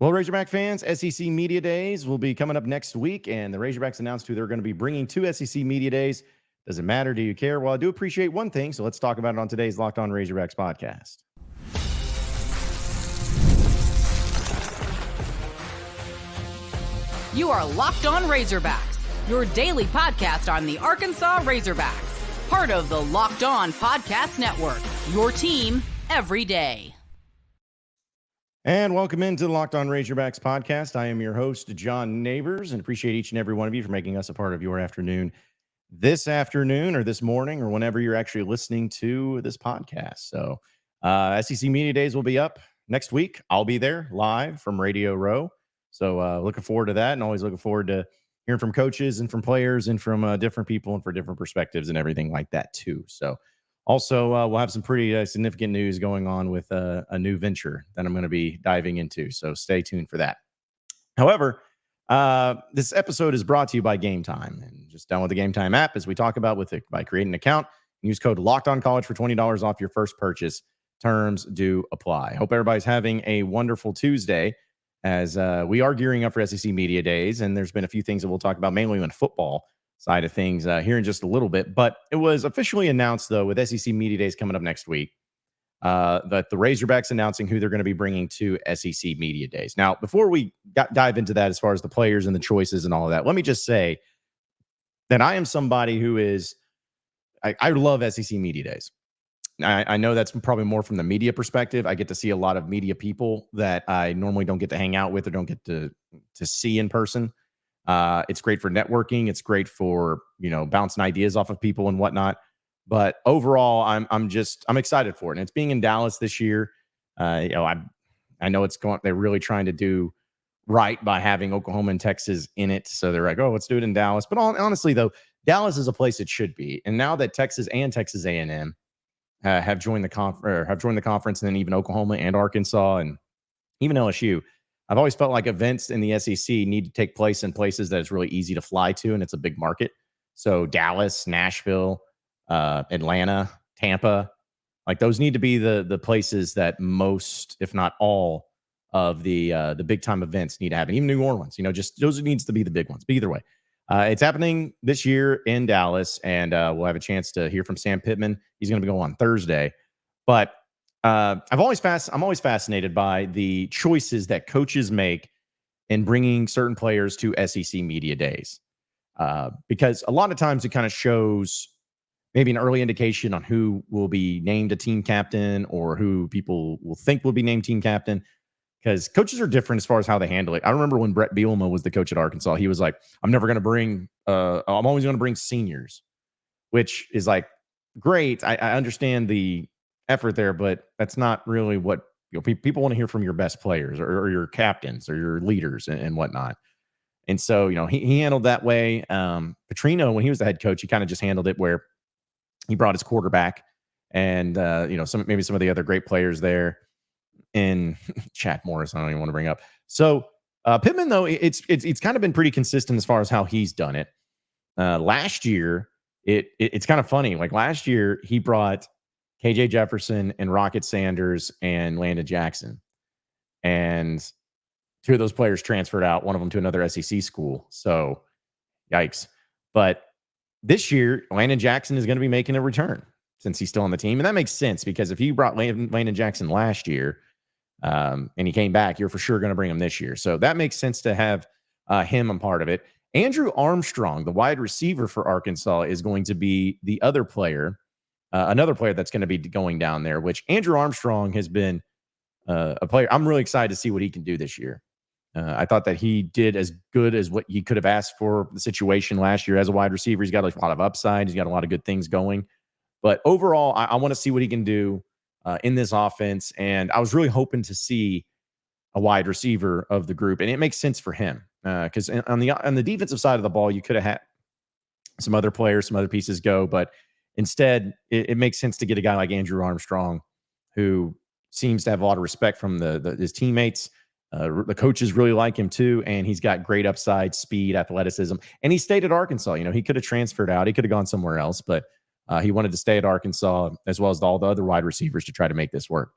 Well, Razorback fans, SEC Media Days will be coming up next week, and the Razorbacks announced who they're going to be bringing to SEC Media Days. Does it matter? Do you care? Well, I do appreciate one thing, so let's talk about it on today's Locked On Razorbacks podcast. You are Locked On Razorbacks, your daily podcast on the Arkansas Razorbacks, part of the Locked On Podcast Network, your team every day. And welcome into the Locked On Razorbacks podcast. I am your host, John Neighbors, and appreciate each and every one of you for making us a part of your afternoon this afternoon or this morning or whenever you're actually listening to this podcast. So SEC Media Days will be up next week. I'll be there live from Radio Row. So looking forward to that, and always looking forward to hearing from coaches and from players and from different people and for different perspectives and everything like that too. So also, we'll have some pretty significant news going on with a new venture that I'm going to be diving into. So stay tuned for that. However, this episode is brought to you by Gametime. And just download the Gametime app as we talk about with it by creating an account. Use code LOCKEDONCollege for $20 off your first purchase. Terms do apply. Hope everybody's having a wonderful Tuesday as we are gearing up for SEC Media Days. And there's been a few things that we'll talk about, mainly on football side of things here in just a little bit. But it was officially announced, though, with SEC Media Days coming up next week, that the Razorbacks announcing who they're going to be bringing to SEC Media Days. Now, before we dive into that, as far as the players and the choices and all of that, let me just say that I am somebody who is, I love SEC Media Days. I know that's probably more from the media perspective. I get to see a lot of media people that I normally don't get to hang out with or don't get to see in person. It's great for networking. It's great for, bouncing ideas off of people and whatnot. But overall, I'm excited for it. And it's being in Dallas this year. I know they're really trying to do right by having Oklahoma and Texas in it. So they're like, oh, let's do it in Dallas. But honestly, though, Dallas is a place it should be. And now that Texas and Texas A&M have joined the conference, and then even Oklahoma and Arkansas and even LSU, I've always felt like events in the SEC need to take place in places that it's really easy to fly to, and it's a big market. So Dallas, Nashville, Atlanta, Tampa, like those need to be the places that most, if not all, of the big time events need to happen. Even New Orleans, just those needs to be the big ones. But either way, it's happening this year in Dallas, and we'll have a chance to hear from Sam Pittman. He's going to go on Thursday, but I'm always fascinated by the choices that coaches make in bringing certain players to SEC Media Days, because a lot of times it kind of shows maybe an early indication on who will be named a team captain or who people will think will be named team captain, because coaches are different as far as how they handle it. I remember when Brett Bielema was the coach at Arkansas, he was like, I'm always going to bring seniors, which is like, great. I understand the effort there, but that's not really what people want to hear from your best players or your captains or your leaders and whatnot. And so, he handled that way. Petrino, when he was the head coach, he kind of just handled it where he brought his quarterback and, some of the other great players there in Chad Morris. I don't even want to bring up. So Pittman, though, it's kind of been pretty consistent as far as how he's done it. Last year, it's kind of funny. Like last year, he brought KJ Jefferson and Rocket Sanders and Landon Jackson. And two of those players transferred out, one of them to another SEC school. So, yikes. But this year, Landon Jackson is going to be making a return since he's still on the team. And that makes sense, because if you brought Landon Jackson last year and he came back, you're for sure going to bring him this year. So that makes sense to have him a part of it. Andrew Armstrong, the wide receiver for Arkansas, is going to be the other player. Another player that's going to be going down there, which Andrew Armstrong has been a player. I'm really excited to see what he can do this year. I thought that he did as good as what he could have asked for the situation last year as a wide receiver. He's got a lot of upside. He's got a lot of good things going. But overall, I want to see what he can do in this offense. And I was really hoping to see a wide receiver of the group. And it makes sense for him because on the defensive side of the ball, you could have had some other players, some other pieces go. But instead, it makes sense to get a guy like Andrew Armstrong, who seems to have a lot of respect from his teammates. The coaches really like him too, and he's got great upside, speed, athleticism. And he stayed at Arkansas. He could have transferred out. He could have gone somewhere else, but he wanted to stay at Arkansas, as well as all the other wide receivers, to try to make this work.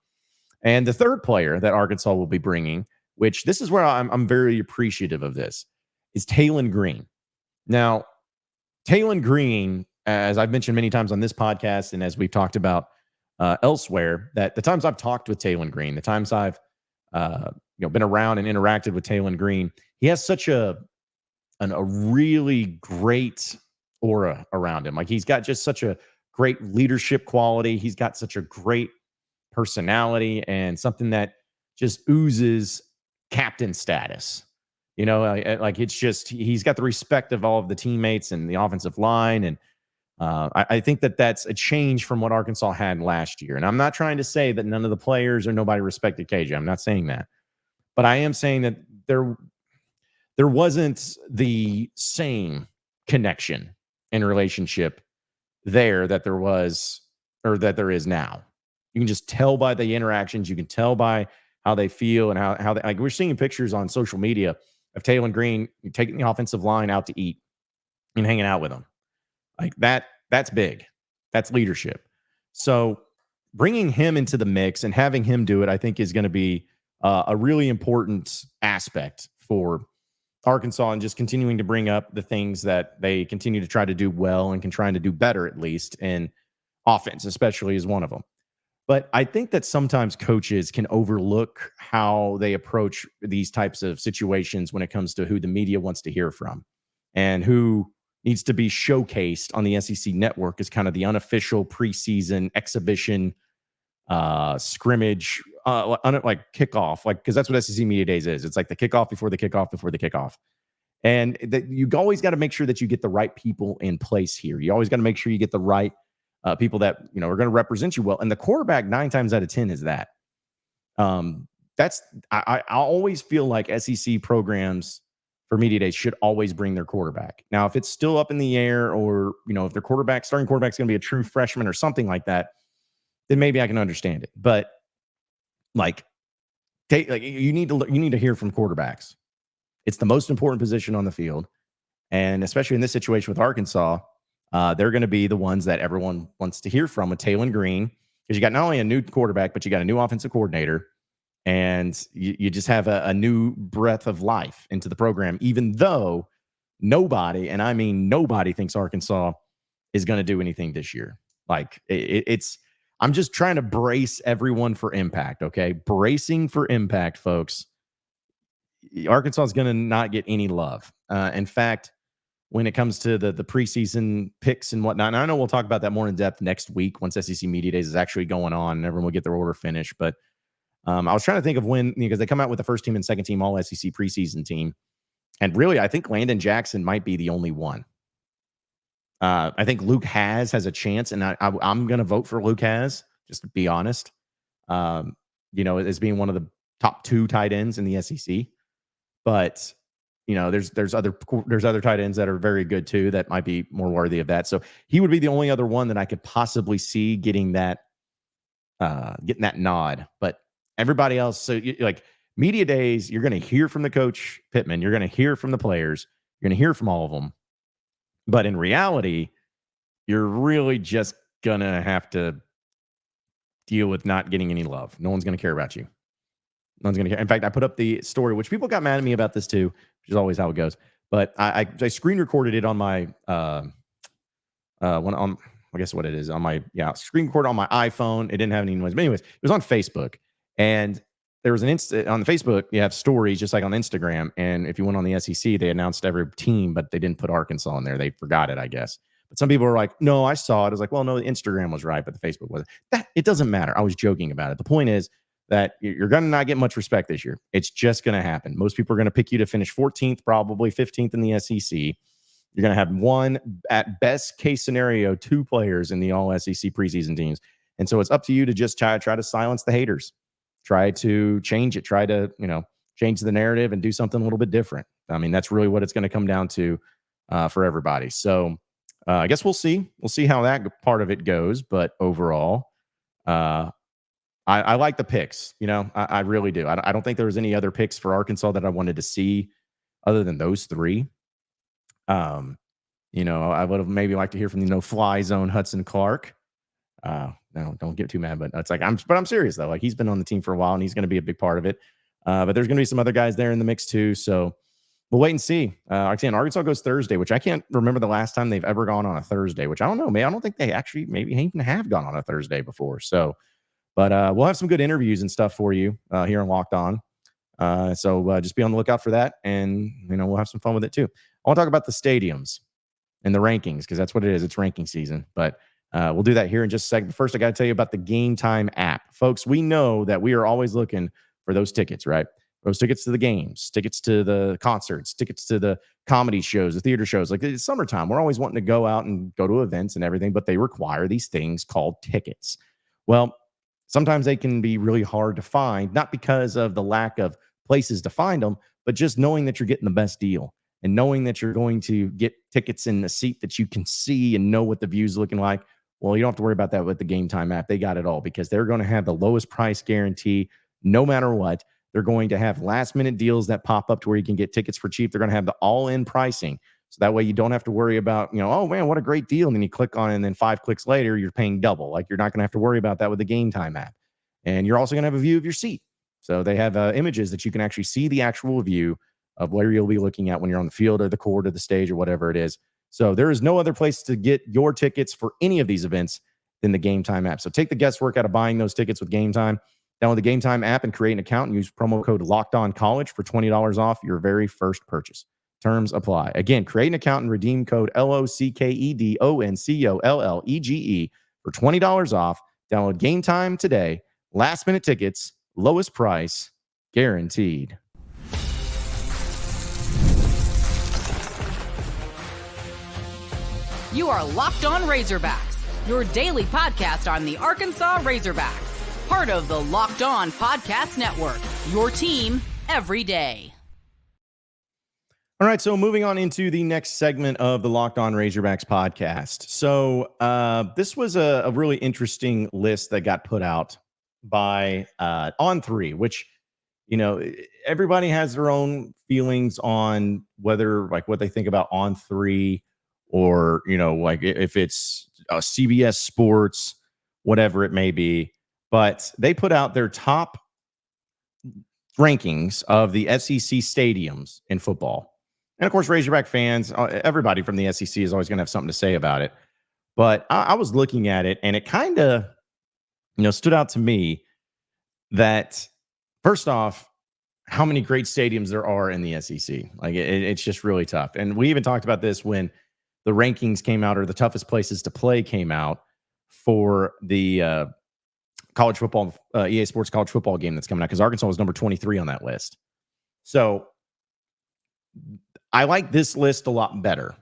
And the third player that Arkansas will be bringing which this is where I'm very appreciative of this, is Taylen Green. Now, Taylen Green, as I've mentioned many times on this podcast and as we've talked about elsewhere, that the times I've talked with Taylen Green, the times I've been around and interacted with Taylen Green, he has such a really great aura around him. Like, he's got just such a great leadership quality. He's got such a great personality and something that just oozes captain status. Like, it's just, he's got the respect of all of the teammates and the offensive line. And I think that that's a change from what Arkansas had last year. And I'm not trying to say that none of the players or nobody respected KJ. I'm not saying that. But I am saying that there wasn't the same connection and relationship there that there was, or that there is now. You can just tell by the interactions. You can tell by how they feel and how they, like, we're seeing pictures on social media of Taylen Green taking the offensive line out to eat and hanging out with them. Like, that's big. That's leadership. So bringing him into the mix and having him do it, I think, is going to be a really important aspect for Arkansas, and just continuing to bring up the things that they continue to try to do well and can try to do better, at least in offense, especially, is one of them. But I think that sometimes coaches can overlook how they approach these types of situations when it comes to who the media wants to hear from and who needs to be showcased on the SEC network as kind of the unofficial preseason exhibition scrimmage, like kickoff, like, because that's what SEC Media Days is. It's like the kickoff before the kickoff before the kickoff. And that you always got to make sure that you get the right people in place here. You always got to make sure you get the right people that, are going to represent you well. And the quarterback 9 times out of 10 is that. I always feel like SEC programs for Media Days should always bring their quarterback. Now, if it's still up in the air, or, if their starting quarterback's going to be a true freshman or something like that, then maybe I can understand it. But you need to hear from quarterbacks. It's the most important position on the field. And especially in this situation with Arkansas, they're going to be the ones that everyone wants to hear from with Taylen Green, because you got not only a new quarterback, but you got a new offensive coordinator, and you just have a new breath of life into the program, even though nobody, and I mean nobody, thinks Arkansas is going to do anything this year. Like, I'm just trying to brace everyone for impact, okay? Bracing for impact, folks. Arkansas is going to not get any love. In fact, when it comes to the preseason picks and whatnot, and I know we'll talk about that more in depth next week once SEC Media Days is actually going on and everyone will get their order finished. But I was trying to think of when, because they come out with the first team and second team all SEC preseason team. And really, I think Landon Jackson might be the only one. I think Luke has a chance, and I'm going to vote for Luke has, just to be honest, as being one of the top 2 tight ends in the SEC. But, there's other tight ends that are very good too that might be more worthy of that. So he would be the only other one that I could possibly see getting that nod. But everybody else, so Media Days, you're going to hear from the coach Pittman, you're going to hear from the players, you're going to hear from all of them. But in reality, you're really just going to have to deal with not getting any love. No one's going to care about you. No one's going to care. In fact, I put up the story, which people got mad at me about this too, which is always how it goes. But I screen recorded it on my I guess what it is on my screen record on my iPhone. It didn't have any noise, but anyways, it was on Facebook, and there was an on the Facebook. You have stories just like on Instagram, and if you went on the SEC, they announced every team, but they didn't put Arkansas in there. They forgot it, I guess. But some people were like, "No, I saw it." I was like, "Well, no, the Instagram was right, but the Facebook wasn't." That it doesn't matter. I was joking about it. The point is that you're going to not get much respect this year. It's just going to happen. Most people are going to pick you to finish 14th, probably 15th in the SEC. You're going to have one, at best case scenario, 2 players in the all SEC preseason teams. And so it's up to you to just try to silence the haters, try to change it, try to, change the narrative and do something a little bit different. I mean, that's really what it's going to come down to for everybody. So I guess we'll see. We'll see how that part of it goes. But overall, I like the picks. I really do. I don't think there was any other picks for Arkansas that I wanted to see other than those 3. I would have maybe liked to hear from Fly Zone Hudson Clark. No, don't get too mad, but it's like I'm serious though. Like, he's been on the team for a while and he's going to be a big part of it. But there's going to be some other guys there in the mix too. So we'll wait and see. Again, Arkansas goes Thursday, which I can't remember the last time they've ever gone on a Thursday, which I don't know, man. I don't think they actually maybe even have gone on a Thursday before. So, but we'll have some good interviews and stuff for you here on Locked On. So just be on the lookout for that. And, we'll have some fun with it too. I want to talk about the stadiums and the rankings because that's what it is. It's ranking season. But we'll do that here in just a second. First, I got to tell you about the Gametime app. Folks, we know that we are always looking for those tickets, right? Those tickets to the games, tickets to the concerts, tickets to the comedy shows, the theater shows. Like it's summertime. We're always wanting to go out and go to events and everything, but they require these things called tickets. Well, sometimes they can be really hard to find, not because of the lack of places to find them, but just knowing that you're getting the best deal and knowing that you're going to get tickets in a seat that you can see and know what the view's looking like. Well, you don't have to worry about that with the Gametime app. They got it all because they're going to have the lowest price guarantee no matter what. They're going to have last-minute deals that pop up to where you can get tickets for cheap. They're going to have the all-in pricing. So that way you don't have to worry about, oh, man, what a great deal. And then you click on it, and then 5 clicks later, you're paying double. Like you're not going to have to worry about that with the Gametime app. And you're also going to have a view of your seat. So they have images that you can actually see the actual view of where you'll be looking at when you're on the field or the court or the stage or whatever it is. So there is no other place to get your tickets for any of these events than the Gametime app. So take the guesswork out of buying those tickets with Gametime. Download the Gametime app and create an account and use promo code LOCKEDONCollege for $20 off your very first purchase. Terms apply. Again, create an account and redeem code LOCKEDONCOLLEGE for $20 off. Download Gametime today. Last minute tickets, lowest price, guaranteed. You are Locked On Razorbacks, your daily podcast on the Arkansas Razorbacks. Part of the Locked On Podcast Network, your team every day. All right, so moving on into the next segment of the Locked On Razorbacks podcast. So this was a really interesting list that got put out by On3, which, everybody has their own feelings on whether, like, what they think about On3 or, like if it's CBS Sports, whatever it may be. But they put out their top rankings of the SEC stadiums in football. And, of course, Razorback fans, everybody from the SEC is always going to have something to say about it. But I was looking at it, and it kind of, stood out to me that, first off, how many great stadiums there are in the SEC. Like, it's just really tough. And we even talked about this when the rankings came out, or the toughest places to play came out for the college football, EA Sports college football game that's coming out, because Arkansas was number 23 on that list. So I like this list a lot better,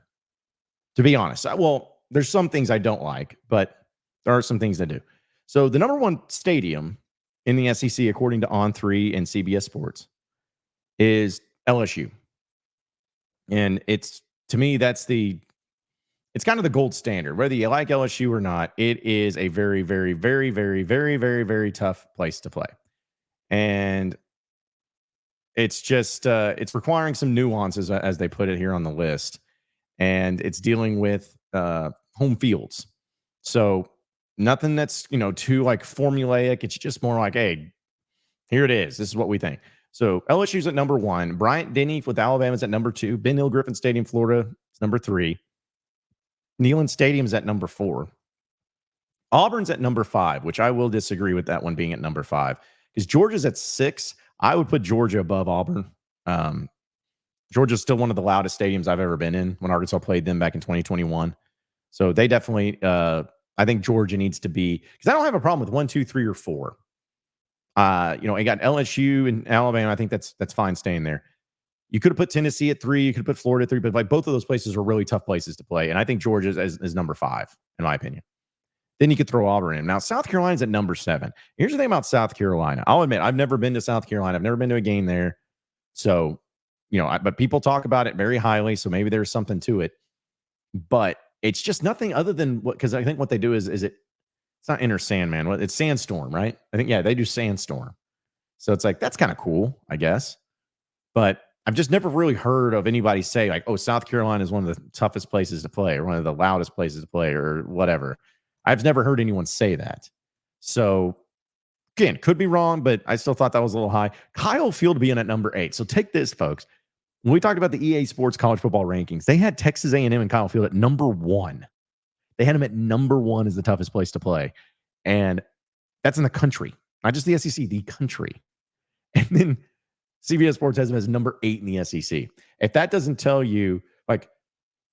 to be honest. Well, there's some things I don't like, but there are some things I do. So the number one stadium in the SEC, according to On3 and CBS Sports, is LSU. And to me, it's kind of the gold standard. Whether you like LSU or not, it is a very, very, very, very, very, very, very tough place to play. And it's just, it's requiring some nuances, as they put it here on the list. And it's dealing with home fields. So nothing that's, too like formulaic. It's just more like, hey, here it is. This is what we think. So LSU's at number 1. Bryant-Denny with Alabama's at number 2. Ben Hill Griffin Stadium, Florida, is number 3. Neyland Stadium's at number 4. Auburn's at number 5, which I will disagree with that one being at number 5. Because Georgia's at 6. I would put Georgia above Auburn. Georgia's still one of the loudest stadiums I've ever been in when Arkansas played them back in 2021. So they definitely, I think Georgia needs to be, because I don't have a problem with 1, 2, 3, or 4. I got LSU and Alabama. I think that's fine staying there. You could have put Tennessee at 3. You could have put Florida at 3, but like both of those places are really tough places to play. And I think Georgia is number 5, in my opinion. Then you could throw Auburn in. Now, South Carolina's at number 7. Here's the thing about South Carolina. I'll admit, I've never been to South Carolina. I've never been to a game there. So, but people talk about it very highly. So maybe there's something to it. But it's just nothing other than because I think what they do is it's not Inner Sandman. It's Sandstorm, right? I think, yeah, they do Sandstorm. So it's like, that's kind of cool, I guess. But I've just never really heard of anybody say like, oh, South Carolina is one of the toughest places to play or one of the loudest places to play or whatever. I've never heard anyone say that. So Again, could be wrong, but I still thought that was a little high. Kyle Field being at number 8. So take this, folks. When we talked about the EA Sports college football rankings, they had Texas A&M and Kyle Field at number 1. They had him at number 1 as the toughest place to play. And that's in the country, not just the SEC, the country. And then CBS Sports has him as number 8 in the SEC. If that doesn't tell you, like,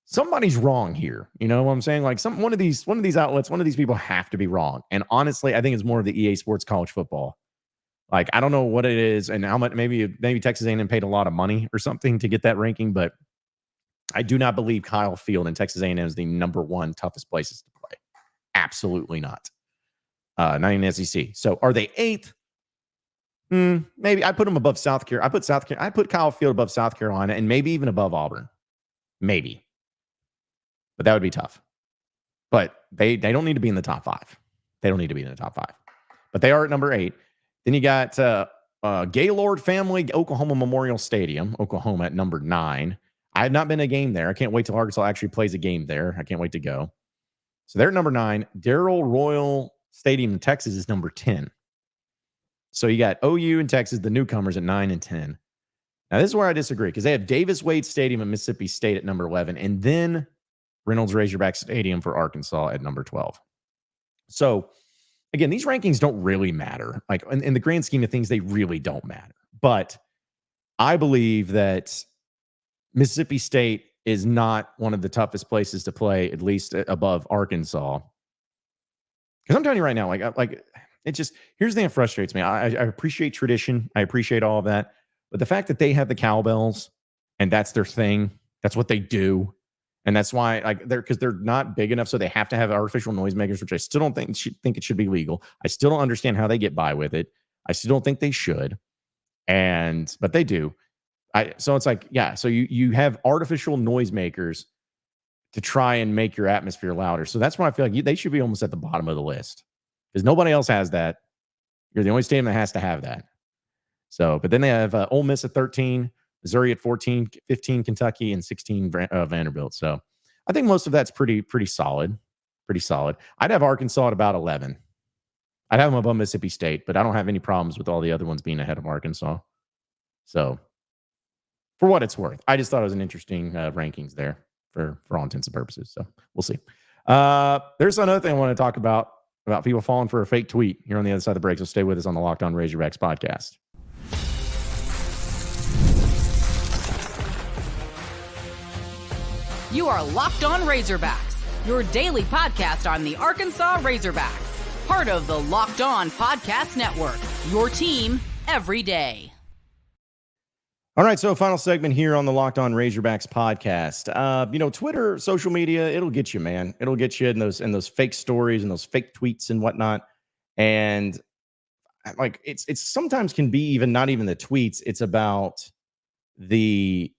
somebody's wrong here. You know what I'm saying? Like one of these outlets, one of these people have to be wrong. And honestly, I think it's more of the EA Sports college football. Like, I don't know what it is and how much, maybe Texas A&M paid a lot of money or something to get that ranking, but I do not believe Kyle Field and Texas A&M is the number 1 toughest places to play. Absolutely not. Not in the SEC. So are they 8th? Maybe I put them above South Carolina. I put Kyle Field above South Carolina and maybe even above Auburn. Maybe. But that would be tough. But they don't need to be in the top 5. They don't need to be in the top 5. But they are at number 8. Then you got Gaylord Family Oklahoma Memorial Stadium, Oklahoma at number 9. I have not been to a game there. I can't wait till Arkansas actually plays a game there. I can't wait to go. So they're at number 9. Darrell Royal Stadium in Texas is number 10. So you got OU and Texas, the newcomers, at 9 and 10. Now, this is where I disagree because they have Davis Wade Stadium at Mississippi State at number 11, and then Reynolds Razorback Stadium for Arkansas at number 12. So, again, these rankings don't really matter. Like, in the grand scheme of things, they really don't matter. But I believe that Mississippi State is not one of the toughest places to play, at least above Arkansas. Because I'm telling you right now, like it just, here's the thing that frustrates me. I appreciate tradition. I appreciate all of that. But the fact that they have the cowbells and that's their thing, that's what they do. And that's why, like, because they're not big enough, so they have to have artificial noisemakers, which I still don't think it should be legal. I still don't understand how they get by with it. I still don't think they should. But they do. So it's like, yeah, so you have artificial noisemakers to try and make your atmosphere louder. So that's why I feel like they should be almost at the bottom of the list because nobody else has that. You're the only stadium that has to have that. So, but then they have Ole Miss at 13, Missouri at 14, 15 Kentucky, and 16 Vanderbilt. So I think most of that's pretty solid. Pretty solid. I'd have Arkansas at about 11. I'd have them above Mississippi State, but I don't have any problems with all the other ones being ahead of Arkansas. So for what it's worth, I just thought it was an interesting rankings there for all intents and purposes. So we'll see. There's another thing I want to talk about people falling for a fake tweet here on the other side of the break. So stay with us on the Locked On Razorbacks podcast. You are Locked On Razorbacks, your daily podcast on the Arkansas Razorbacks, part of the Locked On Podcast Network, your team every day. All right, so final segment here on the Locked On Razorbacks podcast. Twitter, social media, it'll get you, man. It'll get you in those fake stories and those fake tweets and whatnot. And like it's sometimes can be even not even the tweets. It's about the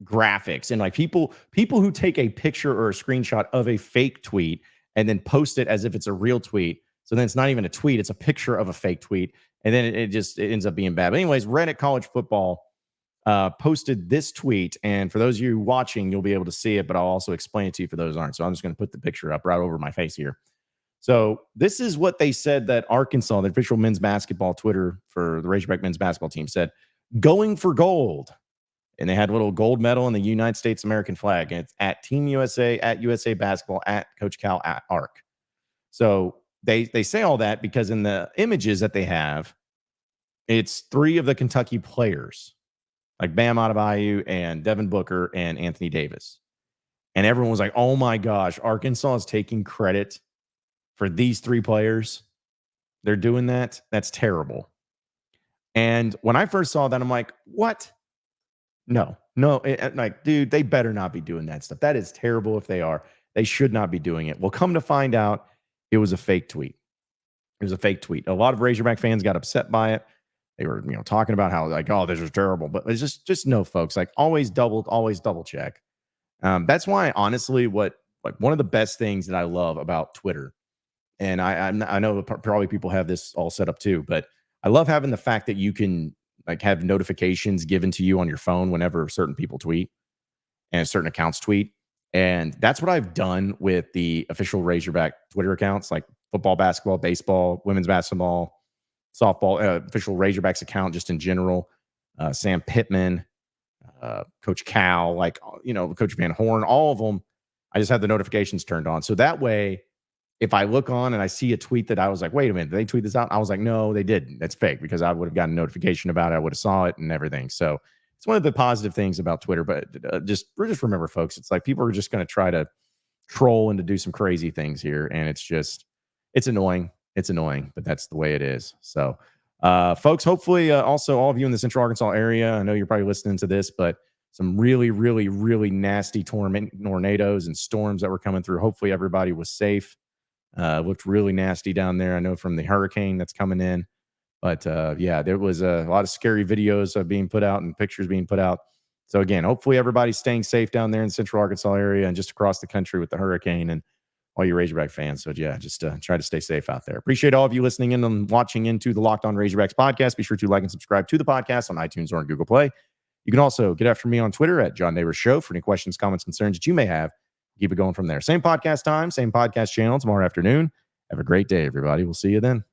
graphics and like people who take a picture or a screenshot of a fake tweet and then post it as if it's a real tweet. So then it's not even a tweet; it's a picture of a fake tweet, and then it ends up being bad. But anyways, Reddit College Football posted this tweet, and for those of you watching, you'll be able to see it, but I'll also explain it to you for those who aren't. So I'm just going to put the picture up right over my face here. So this is what they said that Arkansas, the official men's basketball Twitter for the Razorback men's basketball team, said, "Going for gold." And they had a little gold medal in the United States American flag. And it's at Team USA, at USA Basketball, at Coach Cal, at ARC. So they say all that because in the images that they have, it's 3 of the Kentucky players, like Bam Adebayo and Devin Booker and Anthony Davis. And everyone was like, oh my gosh, Arkansas is taking credit for these 3 players. They're doing that. That's terrible. And when I first saw that, I'm like, what? No, like, dude, they better not be doing that stuff. That is terrible if they are. They should not be doing it. Well, come to find out, it was a fake tweet. It was a fake tweet. A lot of Razorback fans got upset by it. They were, talking about how like, oh, this is terrible. But it's just no, folks. Like always double check. That's why, honestly, one of the best things that I love about Twitter, and I know probably people have this all set up too, but I love having the fact that you can like have notifications given to you on your phone whenever certain people tweet and certain accounts tweet. And that's what I've done with the official Razorback Twitter accounts, like football, basketball, baseball, women's basketball, softball official Razorbacks account just in general. Sam Pittman, Coach Cal, Coach Van Horn, all of them. I just have the notifications turned on. So that way, if I look on and I see a tweet that I was like, wait a minute, did they tweet this out? I was like, no, they didn't. That's fake, because I would have gotten a notification about it. I would have saw it and everything. So it's one of the positive things about Twitter. But just remember, folks, it's like people are just going to try to troll and to do some crazy things here. And it's annoying. It's annoying, but that's the way it is. So, folks, hopefully also all of you in the Central Arkansas area, I know you're probably listening to this, but some really, really, really nasty tornadoes and storms that were coming through. Hopefully everybody was safe. Looked really nasty down there. I know from the hurricane that's coming in. But yeah, there was a lot of scary videos being put out and pictures being put out. So again, hopefully everybody's staying safe down there in the Central Arkansas area and just across the country with the hurricane, and all you Razorback fans. So yeah, just try to stay safe out there. Appreciate all of you listening in and watching into the Locked On Razorbacks podcast. Be sure to like and subscribe to the podcast on iTunes or on Google Play. You can also get after me on Twitter at John Neighbors Show for any questions, comments, concerns that you may have. Keep it going from there. Same podcast time, same podcast channel tomorrow afternoon. Have a great day, everybody. We'll see you then.